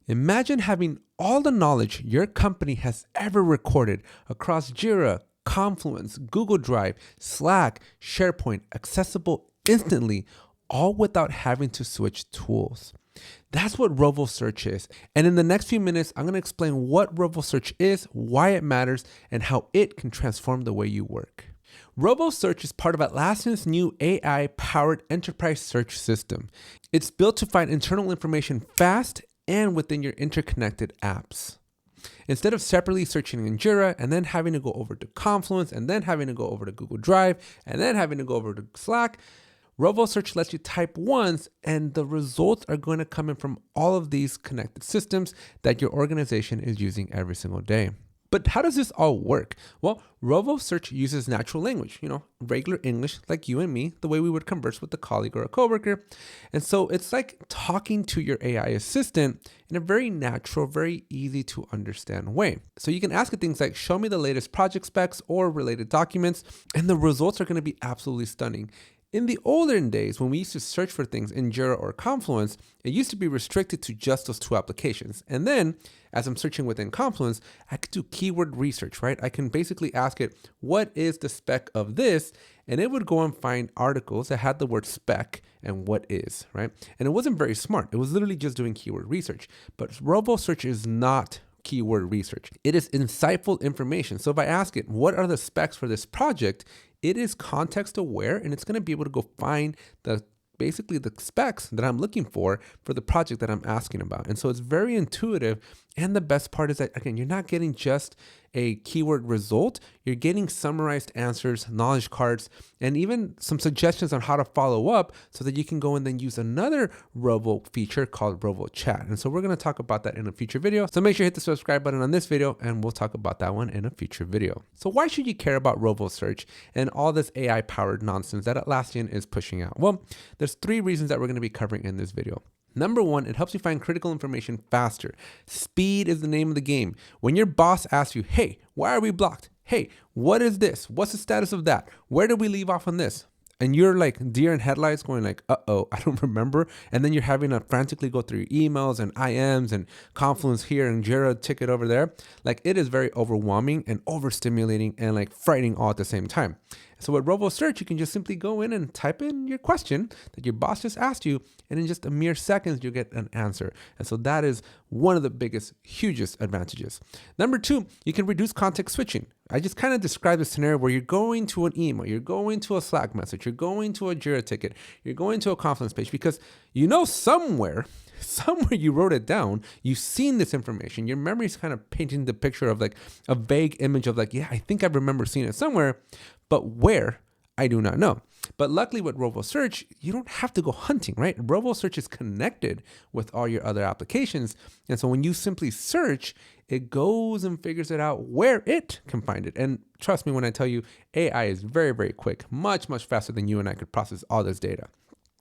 Imagine having all the knowledge your company has ever recorded across Jira, Confluence, Google Drive, Slack, SharePoint, accessible instantly, all without having to switch tools. That's what Rovo Search is. And in the next few minutes, I'm going to explain what Rovo Search is, why it matters, and how it can transform the way you work. Rovo Search is part of Atlassian's new AI-powered enterprise search system. It's built to find internal information fast and within your interconnected apps. Instead of separately searching in Jira and then having to go over to Confluence and then having to go over to Google Drive and then having to go over to Slack, Rovo Search lets you type once and the results are going to come in from all of these connected systems that your organization is using every single day. But how does this all work? Well, Rovo Search uses natural language, regular English like you and me, the way we would converse with a colleague or a coworker. And so it's like talking to your AI assistant in a very natural, very easy to understand way. So you can ask it things like, show me the latest project specs or related documents, and the results are going to be absolutely stunning. In the olden days, when we used to search for things in Jira or Confluence, it used to be restricted to just those two applications. And then, as I'm searching within Confluence, I could do keyword research, right? I can basically ask it, what is the spec of this? And it would go and find articles that had the word spec and what is, right? And it wasn't very smart. It was literally just doing keyword research. But Rovo Search is not keyword research. It is insightful information. So if I ask it, what are the specs for this project? It is context aware and it's going to be able to go find basically the specs that I'm looking for the project that I'm asking about. And so it's very intuitive. And the best part is that, again, you're not getting just a keyword result. You're getting summarized answers, knowledge cards, and even some suggestions on how to follow up so that you can go and then use another Rovo feature called Rovo Chat. And so we're going to talk about that in a future video. So make sure you hit the subscribe button on this video and we'll talk about that one in a future video. So why should you care about Rovo Search and all this AI powered nonsense that Atlassian is pushing out? Well, there's 3 reasons that we're going to be covering in this video. Number 1, it helps you find critical information faster. Speed is the name of the game. When your boss asks you, hey, why are we blocked? Hey, what is this? What's the status of that? Where did we leave off on this? And you're like deer in headlights going like, uh-oh, I don't remember. And then you're having to frantically go through your emails and IMs and Confluence here and Jira ticket over there. Like it is very overwhelming and overstimulating and like frightening all at the same time. So with Rovo Search, you can just simply go in and type in your question that your boss just asked you, and in just a mere seconds, you get an answer. And so that is one of the biggest, hugest advantages. Number 2, you can reduce context switching. I just kind of described a scenario where you're going to an email, you're going to a Slack message, you're going to a Jira ticket, you're going to a Confluence page because somewhere you wrote it down, you've seen this information, your memory is kind of painting the picture of like a vague image of like, yeah, I think I remember seeing it somewhere, but where, I do not know. But luckily with Rovo Search, you don't have to go hunting, right? Rovo Search is connected with all your other applications. And so when you simply search, it goes and figures it out where it can find it. And trust me when I tell you, AI is very, very quick, much, much faster than you and I could process all this data.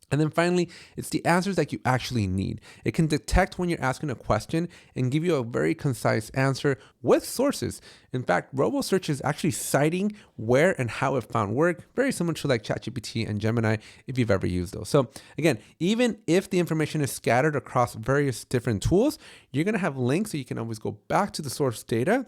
And then finally, it's the answers that you actually need. It can detect when you're asking a question and give you a very concise answer with sources. In fact, Rovo Search is actually citing where and how it found work, very similar to like ChatGPT and Gemini if you've ever used those. So again, even if the information is scattered across various different tools, you're going to have links so you can always go back to the source data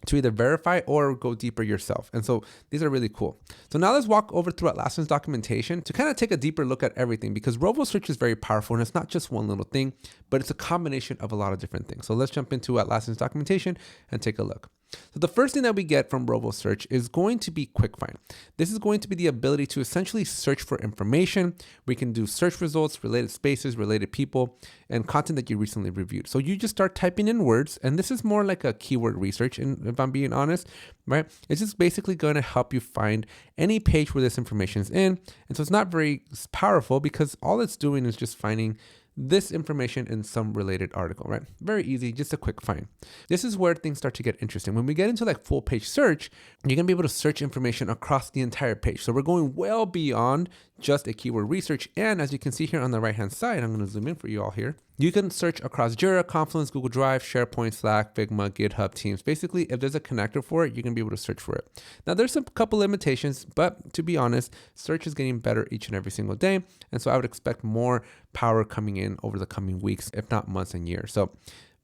to either verify or go deeper yourself. And so these are really cool. So now let's walk over through Atlassian's documentation to kind of take a deeper look at everything because Rovo Search is very powerful and it's not just one little thing, but it's a combination of a lot of different things. So let's jump into Atlassian's documentation and take a look. So the first thing that we get from Rovo Search is going to be quick find. This is going to be the ability to essentially search for information. We can do search results, related spaces, related people, and content that you recently reviewed. So you just start typing in words, and this is more like a keyword research, and if I'm being honest, right? It's just basically going to help you find any page where this information is in. And so it's not very powerful because all it's doing is just finding this information in some related article, right? Very easy, just a quick find. This is where things start to get interesting. When we get into like full page search, you're gonna be able to search information across the entire page. So we're going well beyond just a keyword research. And as you can see here on the right-hand side, I'm gonna zoom in for you all here. You can search across Jira, Confluence, Google Drive, SharePoint, Slack, Figma, GitHub, Teams. Basically, if there's a connector for it, you can be able to search for it. Now, there's a couple limitations, but to be honest, search is getting better each and every single day. And so I would expect more power coming in over the coming weeks, if not months and years.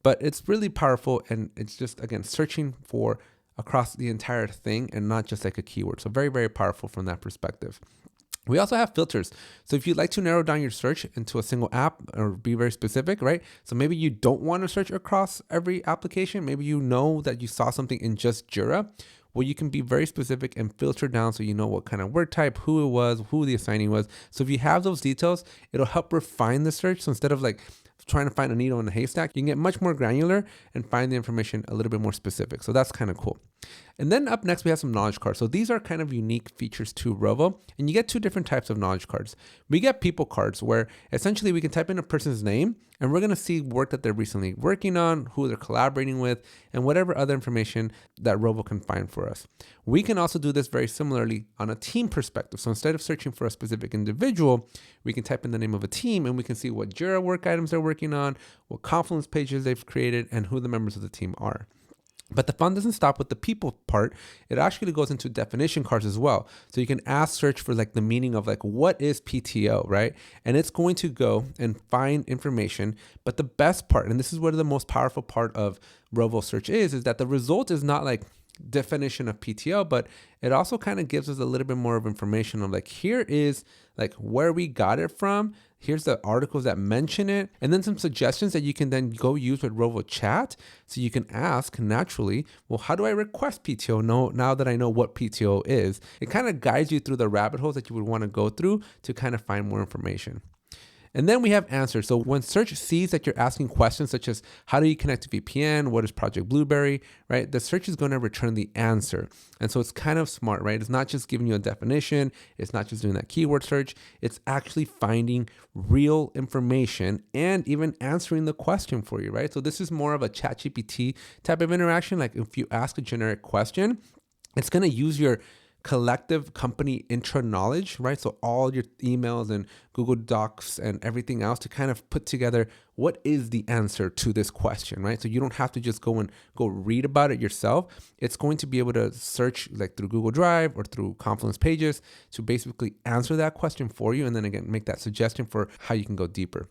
But it's really powerful, and it's just, again, searching for across the entire thing and not just like a keyword. So very, very powerful from that perspective. We also have filters. So if you'd like to narrow down your search into a single app or be very specific, right? So maybe you don't want to search across every application. Maybe you know that you saw something in just Jira. Well, you can be very specific and filter down so you know what kind of work type, who it was, who the assignee was. So if you have those details, it'll help refine the search. So instead of like trying to find a needle in a haystack, you can get much more granular and find the information a little bit more specific. So that's kind of cool. And then up next, we have some knowledge cards. So these are kind of unique features to Rovo, and you get two different types of knowledge cards. We get people cards where essentially we can type in a person's name and we're going to see work that they're recently working on, who they're collaborating with, and whatever other information that Rovo can find for us. We can also do this very similarly on a team perspective. So instead of searching for a specific individual, we can type in the name of a team and we can see what Jira work items they're working on, what Confluence pages they've created, and who the members of the team are. But the fun doesn't stop with the people part. It actually goes into definition cards as well. So you can ask search for like the meaning of like, what is PTO, right? And it's going to go and find information. But the best part, and this is where the most powerful part of Rovo Search is that the result is not like definition of PTO, but it also kind of gives us a little bit more of information of like, here is like where we got it from. Here's the articles that mention it, and then some suggestions that you can then go use with Rovo Chat. So you can ask naturally, well, how do I request PTO now that I know what PTO is? It kind of guides you through the rabbit holes that you would want to go through to kind of find more information. And then we have answers. So when search sees that you're asking questions such as how do you connect to VPN, what is Project Blueberry, right? The search is going to return the answer. And so it's kind of smart, right? It's not just giving you a definition. It's not just doing that keyword search. It's actually finding real information and even answering the question for you, right? So this is more of a ChatGPT type of interaction. Like if you ask a generic question, it's going to use your collective company intra knowledge, right? So all your emails and Google Docs and everything else to kind of put together what is the answer to this question, right? So you don't have to just go read about it yourself. It's going to be able to search like through Google Drive or through Confluence pages to basically answer that question for you. And then again, make that suggestion for how you can go deeper.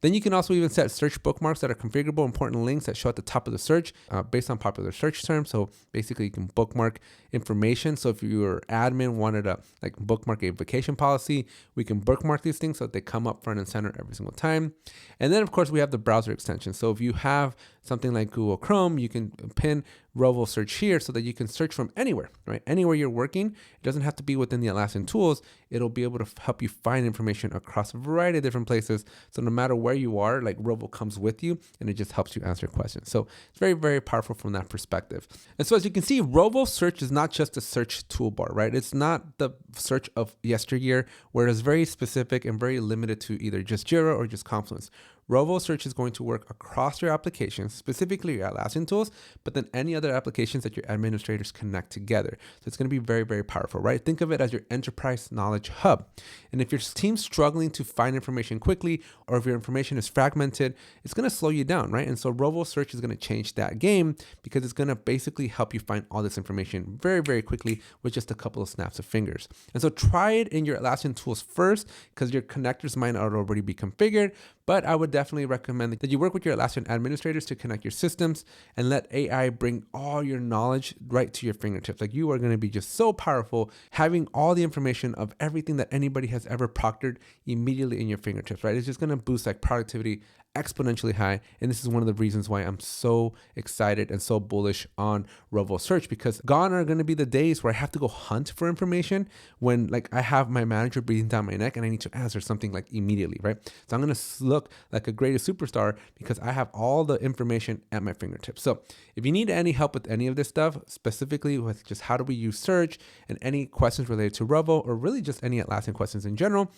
Then you can also even set search bookmarks that are configurable, important links that show at the top of the search based on popular search terms. So basically you can bookmark information. So if your admin wanted to like bookmark a vacation policy, we can bookmark these things so that they come up front and center every single time. And then of course we have the browser extension. So if you have something like Google Chrome, you can pin Rovo Search here so that you can search from anywhere, right? Anywhere you're working. It doesn't have to be within the Atlassian tools. It'll be able to help you find information across a variety of different places. So no matter where you are, like Rovo comes with you and it just helps you answer questions. So it's very, very powerful from that perspective. And so as you can see, Rovo Search is not just a search toolbar, right? It's not the search of yesteryear where it's very specific and very limited to either just Jira or just Confluence. Rovo Search is going to work across your applications, specifically your Atlassian tools, but then any other applications that your administrators connect together. So it's going to be very, very powerful, right? Think of it as your enterprise knowledge hub. And if your team's struggling to find information quickly, or if your information is fragmented, it's going to slow you down, right? And so Rovo Search is going to change that game because it's going to basically help you find all this information very, very quickly with just a couple of snaps of fingers. And so try it in your Atlassian tools first because your connectors might not already be configured, but I would definitely recommend that you work with your Atlassian administrators to connect your systems and let AI bring all your knowledge right to your fingertips. Like you are going to be just so powerful having all the information of everything that anybody has ever proctored immediately in your fingertips, right? It's just going to boost like productivity exponentially high. And this is one of the reasons why I'm so excited and so bullish on Rovo Search, because gone are going to be the days where I have to go hunt for information when like I have my manager breathing down my neck and I need to answer something like immediately, right? So I'm going to look like a greatest superstar because I have all the information at my fingertips. So if you need any help with any of this stuff, specifically with just how do we use search and any questions related to Rovo or really just any Atlassian questions in general,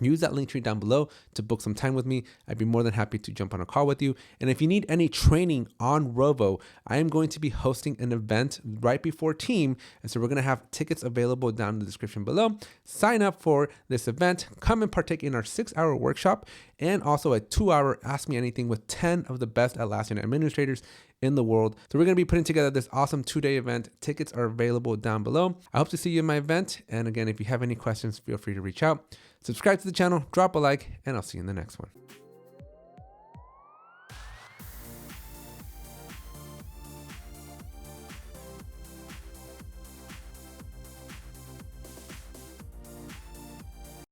Use that link tree down below to book some time with me. I'd be more than happy to jump on a call with you. And if you need any training on Rovo, I am going to be hosting an event right before Team. And so we're going to have tickets available down in the description below. Sign up for this event, come and partake in our 6-hour workshop, and also a 2-hour Ask Me Anything with 10 of the best Atlassian administrators in the world. So we're going to be putting together this awesome 2-day event. Tickets are available down below. I hope to see you in my event. And again, if you have any questions, feel free to reach out. Subscribe to the channel, drop a like, and I'll see you in the next one.